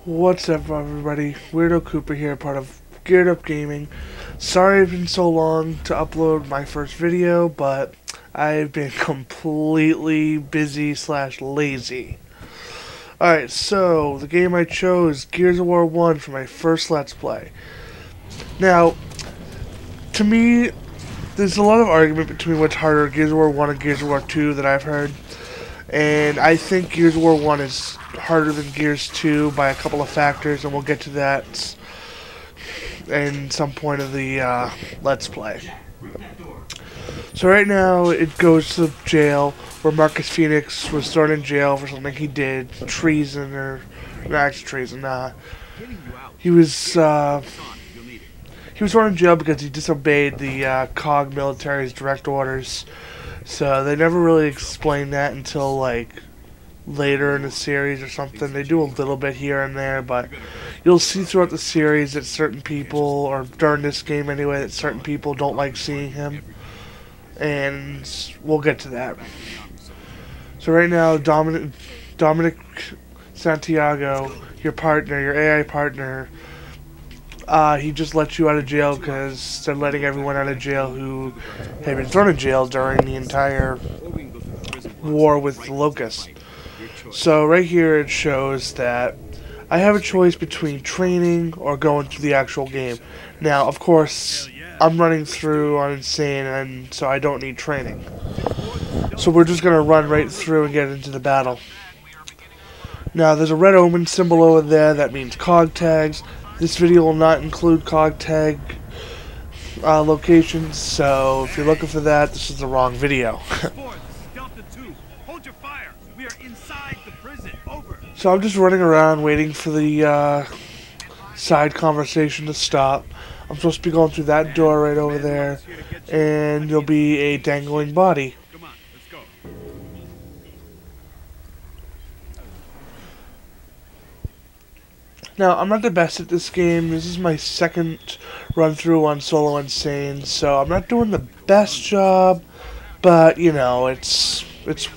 What's up, everybody? Weirdocooper here, part of Geared Up Gaming. Sorry it's been so long to upload my first video, but I've been completely busy / lazy. Alright, so the game I chose, Gears of War 1 for my first Let's Play. Now, to me, there's a lot of argument between what's harder, Gears of War 1 and Gears of War 2 that I've heard. And I think Gears of War 1 is harder than Gears 2 by a couple of factors, and we'll get to that in some point of the Let's Play. So right now, it goes to jail, where Marcus Phoenix was thrown in jail for something he did, treason, or not actually treason, he was thrown in jail because he disobeyed the COG military's direct orders. So they never really explained that until like later in the series or something. They do a little bit here and there, but you'll see throughout the series that certain people, or during this game anyway, that certain people don't like seeing him. And we'll get to that. So right now, Dominic Santiago, your partner, your AI partner, he just let you out of jail because they're letting everyone out of jail who had been thrown in jail during the entire war with the Locusts. So right here it shows that I have a choice between training or going through the actual game. Now, of course, I'm running through on Insane, and so I don't need training. So we're just going to run right through and get into the battle. Now, there's a red omen symbol over there. That means COG tags. This video will not include COG tag locations, so if you're looking for that, this is the wrong video. So I'm just running around waiting for the side conversation to stop. I'm supposed to be going through that door right over there, and there'll be a dangling body. Now, I'm not the best at this game. This is my second run-through on Solo Insane, so I'm not doing the best job, but, you know, it's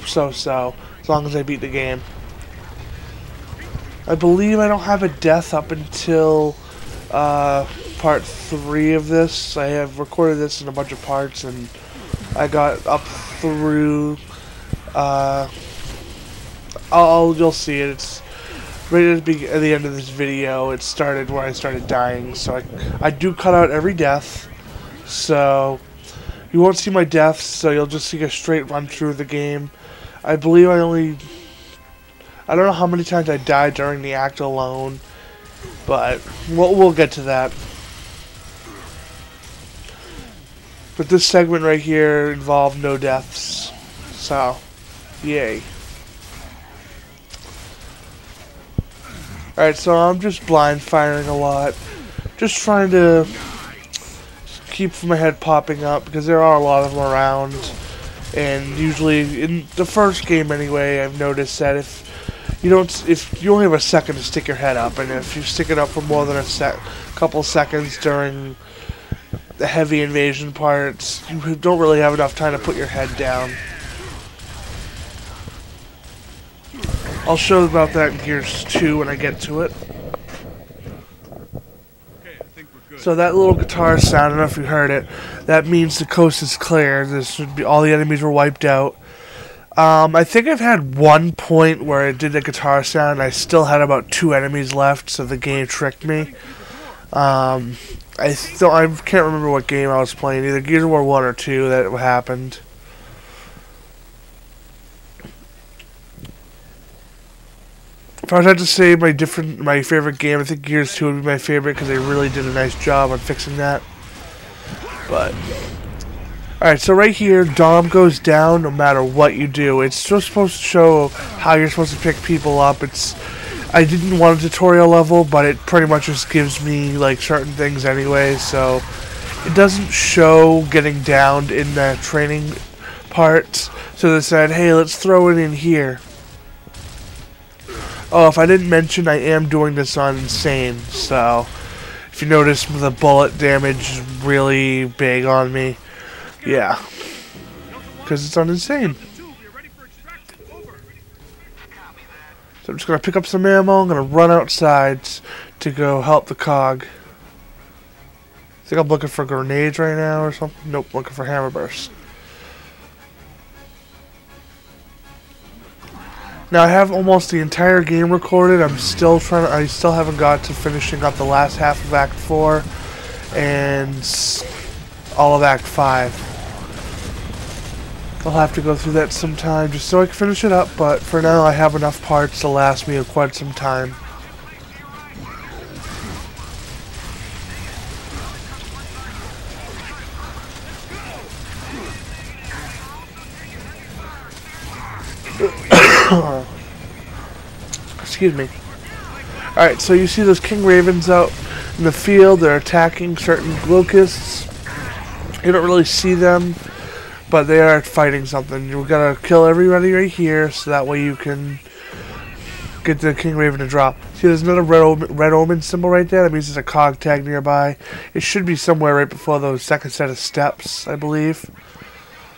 so-so, as long as I beat the game. I believe I don't have a death up until part 3 of this. I have recorded this in a bunch of parts, and I got up through, you'll see it. It's right at the end of this video. It started where I started dying, so I do cut out every death, so you won't see my deaths, so you'll just see a straight run through the game. I believe I don't know how many times I died during the act alone, but we'll get to that. But this segment right here involved no deaths, so yay. Alright, so I'm just blind firing a lot. Just trying to keep my head popping up because there are a lot of them around. And usually, in the first game anyway, I've noticed that if you only have a second to stick your head up, and if you stick it up for more than a couple seconds during the heavy invasion parts, you don't really have enough time to put your head down. I'll show about that in Gears 2 when I get to it. So that little guitar sound, I don't know if you heard it, that means the coast is clear. This would be all the enemies were wiped out. I think I've had one point where it did a guitar sound and I still had about 2 enemies left, so the game tricked me. I can't remember what game I was playing, either Gears of War 1 or 2 that it happened. If I was to have to say my favorite game, I think Gears 2 would be my favorite because they really did a nice job on fixing that. But alright, so right here, Dom goes down no matter what you do. It's just supposed to show how you're supposed to pick people up. I didn't want a tutorial level, but it pretty much just gives me like certain things anyway, so it doesn't show getting downed in the training part. So they said, hey, let's throw it in here. Oh, if I didn't mention, I am doing this on Insane, so if you notice the bullet damage is really big on me, yeah, because it's on Insane. So I'm just going to pick up some ammo. I'm going to run outside to go help the cog. I think I'm looking for grenades right now or something. Nope, looking for hammer bursts. Now I have almost the entire game recorded. I still haven't got to finishing up the last half of Act 4 and all of Act 5. I'll have to go through that sometime just so I can finish it up, but for now I have enough parts to last me quite some time. Excuse me. Alright, so you see those king ravens out in the field. They're attacking certain locusts. You don't really see them, but they are fighting something. You've got to kill everybody right here, so that way you can get the king raven to drop. See, there's another red omen symbol right there. That means there's a cog tag nearby. It should be somewhere right before the second set of steps, I believe.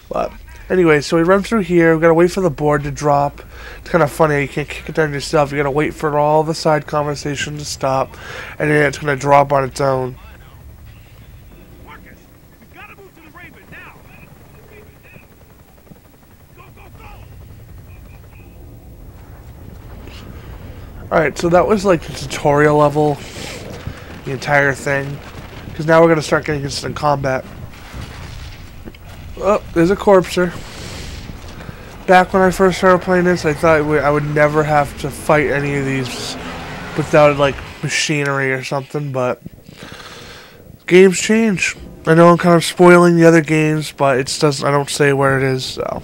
But anyway, so we run through here. We've got to wait for the board to drop. It's kind of funny. You can't kick it down yourself. You got to wait for all the side conversation to stop, and then it's going to drop on its own. Alright, so that was like the tutorial level, the entire thing, because now we're going to start getting instant combat. Oh, there's a corpser. Back when I first started playing this, I thought I would never have to fight any of these without like machinery or something, but games change. I know I'm kind of spoiling the other games, but I don't say where it is, so.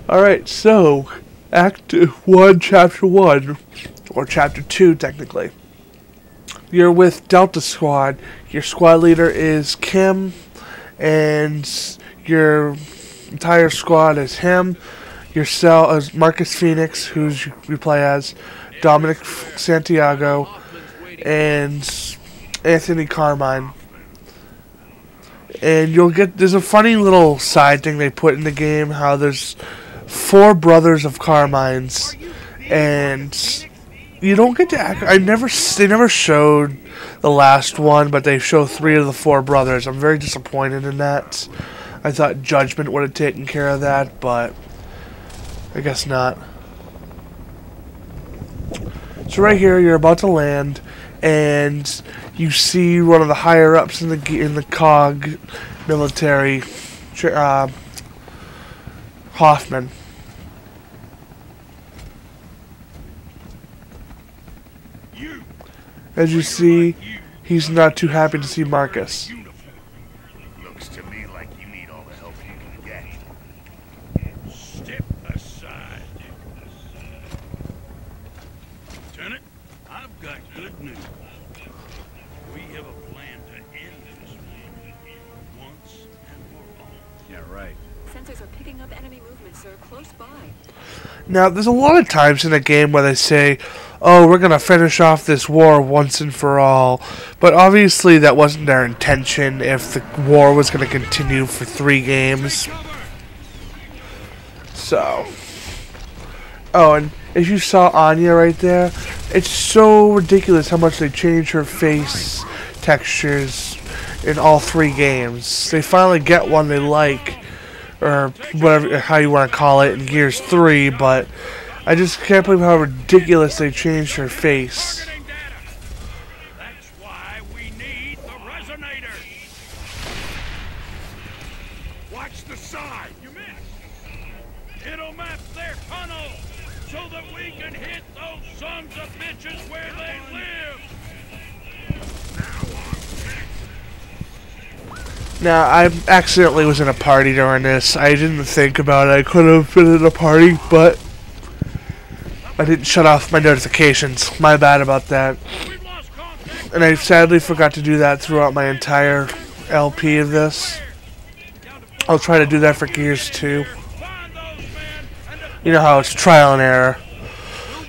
Alright, so Act 1, Chapter 1, or Chapter 2, technically. You're with Delta Squad. Your squad leader is Kim, and your entire squad is him. Yourself as Marcus Phoenix, who you play as, Dominic Santiago, and Anthony Carmine. And there's a funny little side thing they put in the game, how there's 4 brothers of Carmine's, and you don't get to act. They never showed the last one, but they show 3 of the 4 brothers. I'm very disappointed in that. I thought Judgment would have taken care of that, but I guess not. So right here, you're about to land, and you see one of the higher ups in the COG military, Hoffman. As you see, he's not too happy to see Marcus. Looks to me like you need all the help you can get. Step aside. Lieutenant, I've got good news. We have a plan to end this once and for all. Yeah, right. Sensors are picking up enemy movement, sir, close by. Now, there's a lot of times in a game where they say, oh, we're going to finish off this war once and for all. But obviously that wasn't their intention if the war was going to continue for 3 games. So. Oh, and as you saw Anya right there, it's so ridiculous how much they changed her face textures in all 3 games. They finally get one they like, or whatever, how you want to call it, in Gears 3, but I just can't believe how ridiculous they changed her face. That's why we need the resonator. Watch the side. You missed. It'll map their tunnel so that we can hit those sons of bitches where they live. Now, I accidentally was in a party during this. I didn't think about it. I could have been in a party, but I didn't shut off my notifications. My bad about that. And I sadly forgot to do that throughout my entire LP of this. I'll try to do that for Gears 2. You know how it's trial and error.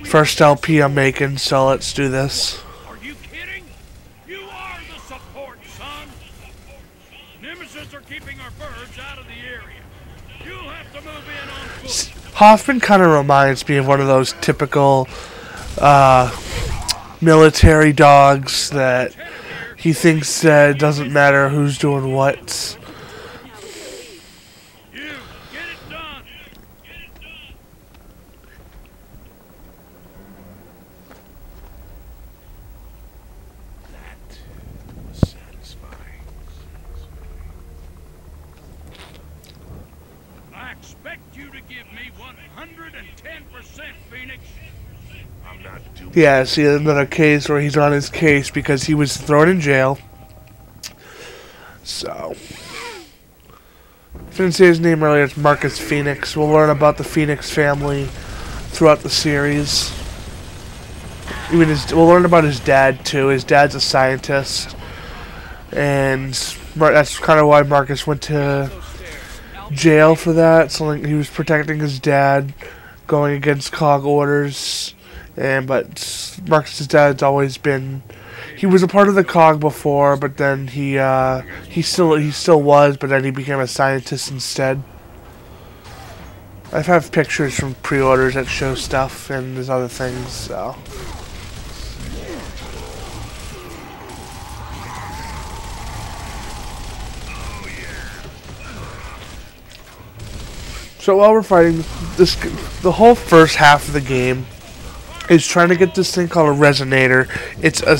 First LP I'm making, so let's do this. Are you kidding? You are the support, son. Nemesis are keeping our birds out of the area. You'll have to move in on foot. Hoffman kind of reminds me of one of those typical military dogs that he thinks that it doesn't matter who's doing what. You, get it done. That was satisfying. I expect you to give me 110%, Phoenix. I'm not doing Yeah, see another case where he's on his case because he was thrown in jail. So, I didn't say his name earlier. It's Marcus Phoenix. We'll learn about the Phoenix family throughout the series. We'll learn about his dad too. His dad's a scientist, and that's kind of why Marcus went to jail for that. So he was protecting his dad, going against COG orders. But Marcus's dad's always been. He was a part of the COG before, but then he still was, but then he became a scientist instead. I have pictures from pre-orders that show stuff and there's other things. So. So while we're fighting this, the whole first half of the game is trying to get this thing called a resonator. It's a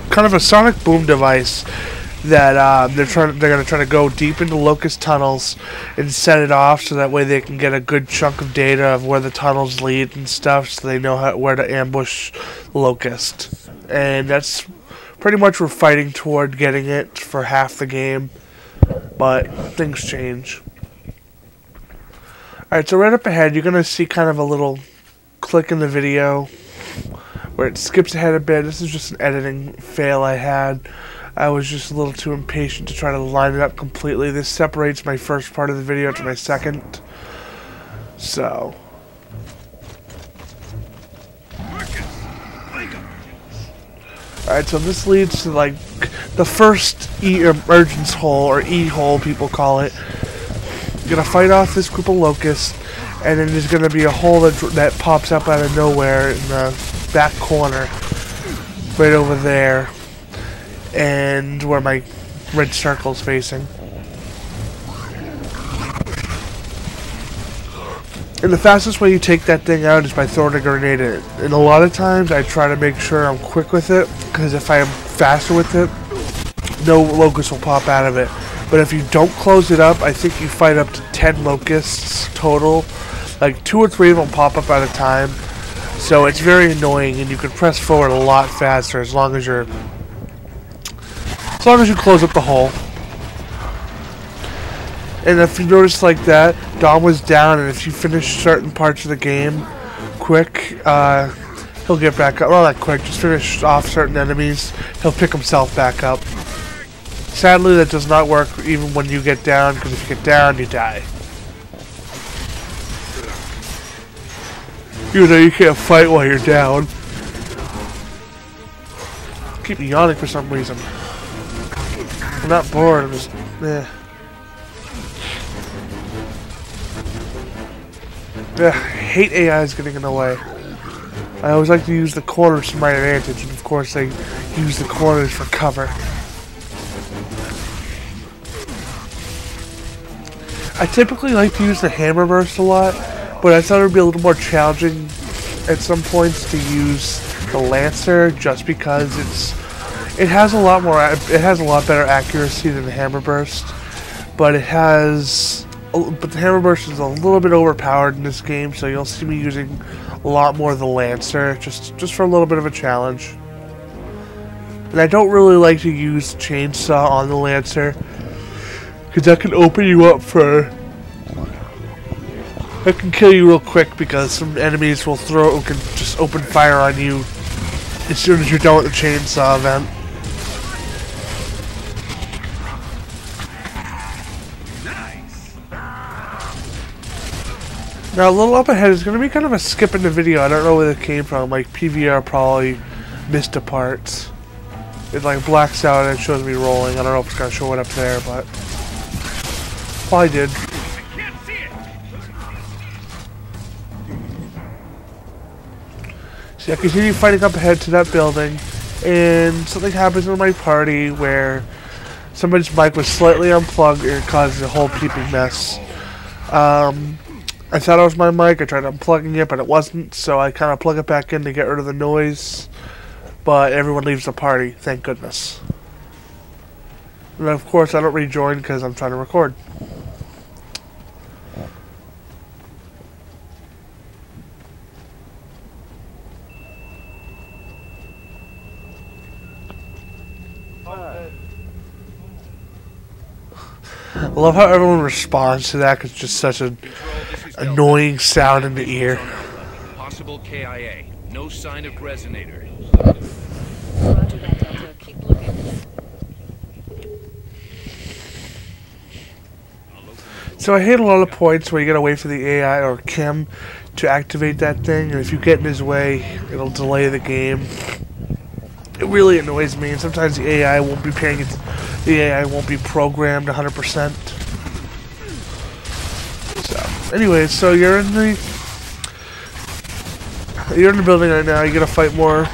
kind of a sonic boom device that they're gonna try to go deep into Locust tunnels and set it off so that way they can get a good chunk of data of where the tunnels lead and stuff, so they know where to ambush Locust. And that's pretty much we're fighting toward getting it for half the game, but things change. Alright, so right up ahead, you're gonna see kind of a little click in the video where it skips ahead a bit. This is just an editing fail I had. I was just a little too impatient to try to line it up completely. This separates my first part of the video to my second. So. Alright, so this leads to like the first emergence hole, or E-hole people call it. You're gonna fight off this group of locusts, and then there's going to be a hole that pops up out of nowhere in the back corner. Right over there. And where my red circle's facing. And the fastest way you take that thing out is by throwing a grenade in it. And a lot of times I try to make sure I'm quick with it, because if I am faster with it, no locust will pop out of it. But if you don't close it up, I think you fight up to 10 locusts total. Like 2 or 3 of them pop up at a time, so it's very annoying, and you can press forward a lot faster as long as you close up the hole. And if you notice like that, Dom was down, and if you finish certain parts of the game quick, he'll get back up. Well, not quick, just finish off certain enemies, he'll pick himself back up. Sadly, that does not work even when you get down, because if you get down, you die. Even though you can't fight while you're down. I keep yawning for some reason. I'm not bored, I'm just... I hate AIs getting in the way. I always like to use the corners to my advantage, and of course they use the corners for cover. I typically like to use the hammer burst a lot, but I thought it would be a little more challenging at some points to use the Lancer, just because it has a lot better accuracy than the hammer burst, but the hammer burst is a little bit overpowered in this game, so you'll see me using a lot more of the Lancer just for a little bit of a challenge. And I don't really like to use chainsaw on the Lancer, because that can open you up for... It can kill you real quick, because some enemies can just open fire on you as soon as you're done with the chainsaw event. Now, a little up ahead is going to be kind of a skip in the video. I don't know where it came from. Like, PVR probably missed a part. It like blacks out and it shows me rolling. I don't know if it's going to show it up there, but... Well, I did. So I continue fighting up ahead to that building, and something happens in my party where somebody's mic was slightly unplugged and it caused a whole peeping mess. I thought it was my mic. I tried unplugging it, but it wasn't, so I kind of plug it back in to get rid of the noise. But everyone leaves the party, thank goodness. And of course, I don't rejoin because I'm trying to record. I love how everyone responds to that because it's just such an annoying sound in the ear. Possible KIA. No sign of resonator. Roger that, Delta. Keep looking. So I hate a lot of points where you gotta wait for the AI or Kim to activate that thing, and if you get in his way, it'll delay the game. It really annoys me, and sometimes the AI won't be the AI won't be programmed 100%. So, anyways, so you're in the building right now. You gotta fight more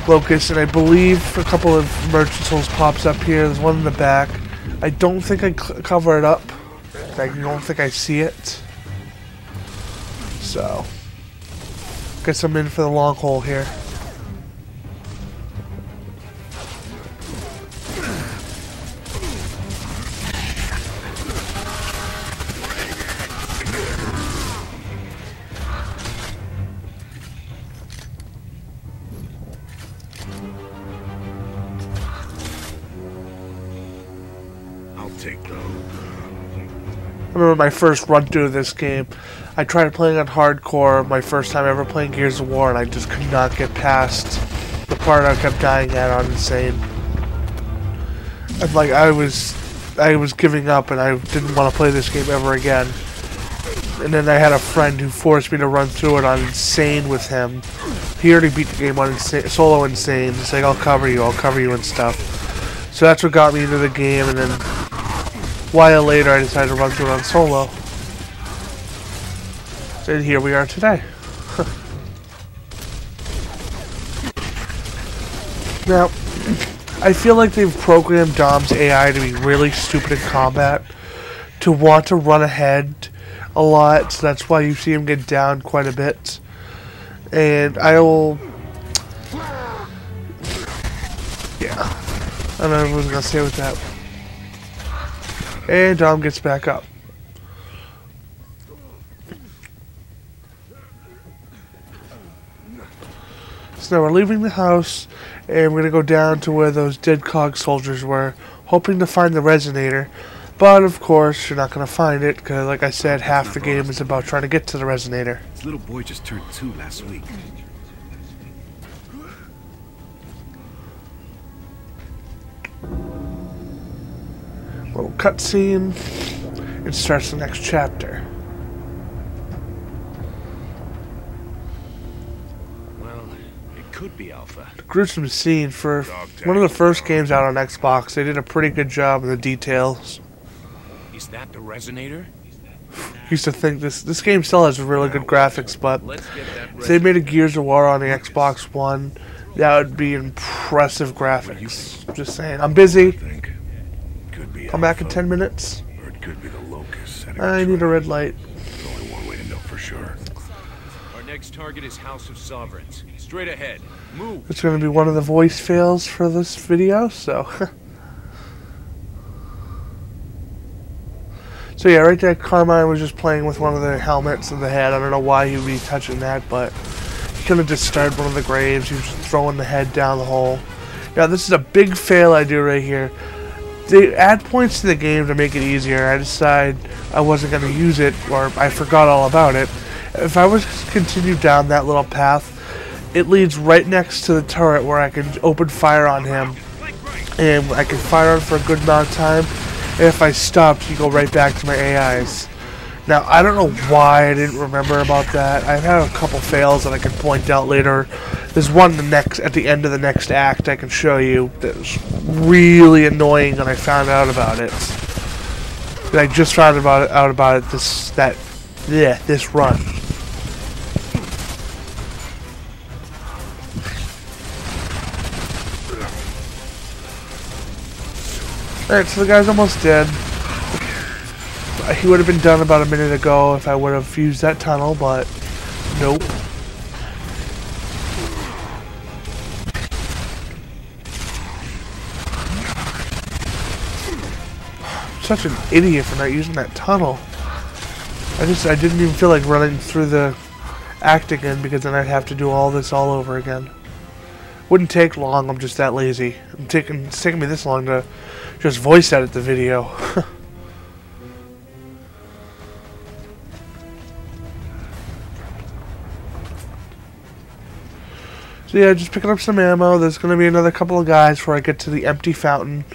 locusts, and I believe a couple of emergencies pops up here. There's one in the back. I don't think I cover it up. I don't think I see it. So, guess I'm in for the long haul here. I'll take those. I remember my first run through this game. I tried playing on hardcore, my first time ever playing Gears of War, and I just could not get past the part I kept dying at on insane. And like I was giving up, and I didn't want to play this game ever again. And then I had a friend who forced me to run through it on insane with him. He already beat the game on solo insane. He's like, I'll cover you and stuff. So that's what got me into the game, and then a while later I decided to run through it on solo. And here we are today. Now, I feel like they've programmed Dom's AI to be really stupid in combat, to want to run ahead a lot, so that's why you see him get down quite a bit. And I will... yeah. I don't know what I was going to say with that. And Dom gets back up. So now we're leaving the house, and we're going to go down to where those dead cog soldiers were, hoping to find the resonator. But, of course, you're not going to find it, because, like I said, half the game is about trying to get to the resonator. This little boy just turned 2 last week. Little cutscene. It starts the next chapter. Well, it could be Alpha. Gruesome scene for one of the first games out on Xbox. They did a pretty good job in the details. Is that the resonator? Used to think this game still has really good graphics, but Let's get that if they made a Gears of War on the Xbox One, that would be impressive graphics. Just saying. I'm busy. Think. Could be Come back in Alpha, 10 minutes. or it could be the locusts setting I a need a trap. red light. There's only one way to know for sure. Our next target is House of Sovereigns. Straight ahead. Move. It's going to be one of the voice fails for this video, so... So yeah, right there, Carmine was just playing with one of the helmets in the head. I don't know why he would be touching that, but he could have just started one of the graves. He was just throwing the head down the hole. Now, this is a big fail I do right here. They add points to the game to make it easier. I decided I wasn't going to use it, or I forgot all about it. If I was to continue down that little path, it leads right next to the turret where I can open fire on him. And I can fire on for a good amount of time. And if I stopped, you go right back to my AIs. Now, I don't know why I didn't remember about that. I've had a couple fails that I can point out later. There's one at the end of the next act I can show you that was really annoying when I found out about it. And I just found out about it this run. Alright, so the guy's almost dead. He would have been done about a minute ago if I would have used that tunnel, but nope. I'm such an idiot for not using that tunnel. I didn't even feel like running through the act again because then I'd have to do all this all over again. Wouldn't take long, I'm just that lazy. It's taking me this long to just voice edit the video. So yeah, just picking up some ammo. There's going to be another couple of guys before I get to the empty fountain.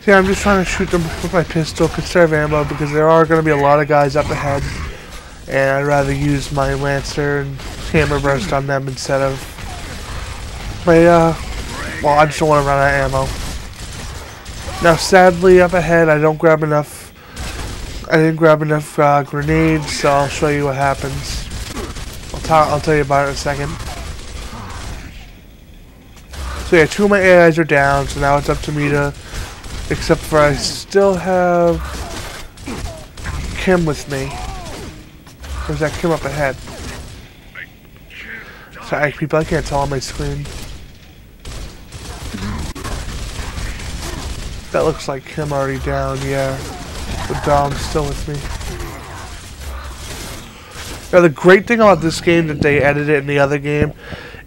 Yeah, I'm just trying to shoot them with my pistol, conserve ammo, because there are going to be a lot of guys up ahead, and I'd rather use my Lancer and Hammer Burst on them instead of my, well, I just don't want to run out of ammo. Now, sadly, up ahead, I didn't grab enough grenades, so I'll show you what happens. I'll tell you about it in a second. So yeah, 2 of my AIs are down, so now it's up to me to... Except for I still have Kim with me. Where's that Kim up ahead? Sorry, people, I can't tell on my screen. That looks like Kim already down, yeah. But Dom's still with me. Now, the great thing about this game that they edited in the other game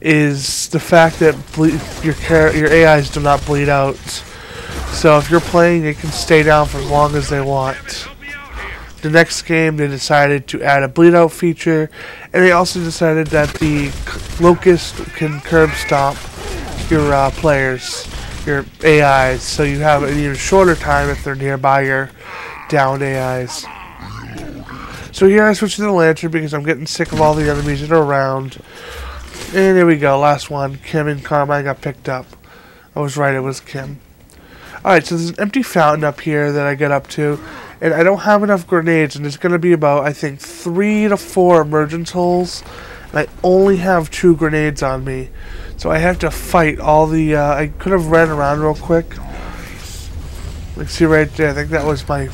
is the fact that your AIs do not bleed out. So if you're playing, they can stay down for as long as they want. The next game, they decided to add a bleed out feature, and they also decided that the Locust can curb stomp your players, your AIs, so you have an even shorter time if they're nearby your downed AIs. So here I switch to the Lantern because I'm getting sick of all the enemies that are around. And there we go, last one. Kim and Carmine got picked up. I was right, it was Kim. Alright, so there's an empty fountain up here that I get up to, and I don't have enough grenades, and there's going to be about, I think, 3 to 4 emergence holes, and I only have 2 grenades on me. So I have to fight all the, I could have ran around real quick. Like, see right there, I think that was my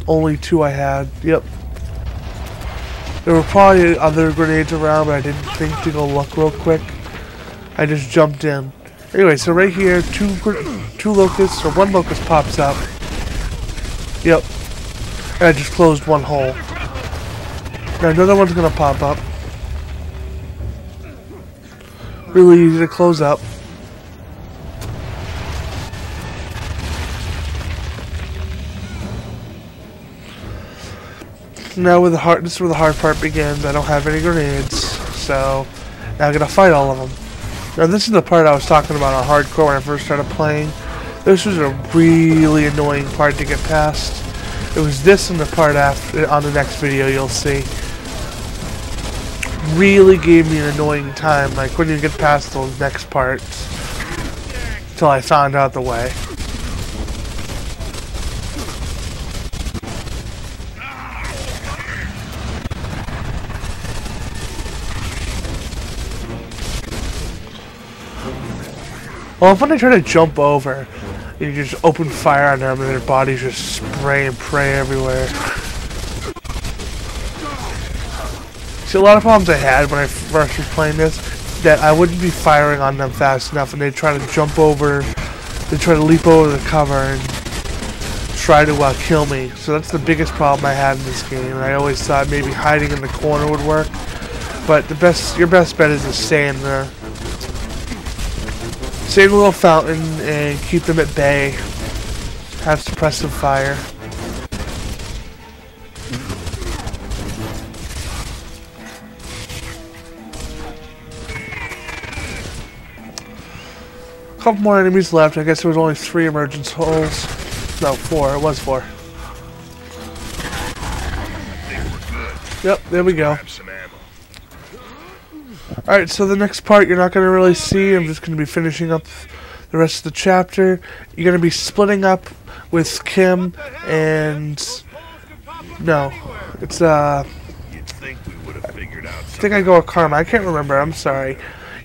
only 2 I had. Yep. There were probably other grenades around, but I didn't think to go look real quick. I just jumped in. Anyway, so right here, 2 locusts, or 1 locust pops up. Yep. And I just closed 1 hole. Now another one's gonna pop up. Really easy to close up. Now this is where the hard part begins. I don't have any grenades, so now I'm gonna fight all of them. Now this is the part I was talking about on hardcore when I first started playing. This was a really annoying part to get past. It was this and the part after on the next video you'll see. Really gave me an annoying time. I couldn't even get past those next parts until I found out the way. Well, when I try to jump over, you just open fire on them and their bodies just spray and pray everywhere. See, a lot of problems I had when I first was playing this, that I wouldn't be firing on them fast enough and they'd try to jump over, they'd try to leap over the cover and try to kill me. So that's the biggest problem I had in this game. And I always thought maybe hiding in the corner would work. But your best bet is to stay in the little fountain and keep them at bay. Have suppressive fire. A couple more enemies left. I guess there was only 3 emergence holes. No, 4. It was 4. Yep, there we go. Alright, so the next part you're not going to really see. I'm just going to be finishing up the rest of the chapter. You're going to be splitting up with Kim and... No, it's, You'd think we would have figured out I think I go with Karma. I can't remember. I'm sorry.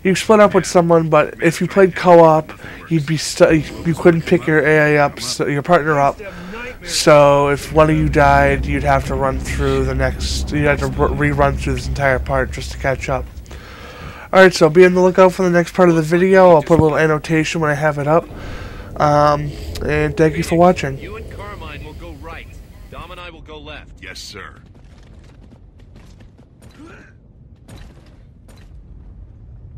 You split up with someone, but if you played co-op, you'd be you couldn't pick your AI up, so your partner up. So if one of you died, you'd have to run through the next. You'd have to rerun through this entire part just to catch up. All right, so be on the lookout for the next part of the video. I'll put a little annotation when I have it up. And thank you for watching. You and Carmine will go right. Dom and I will go left. Yes, sir.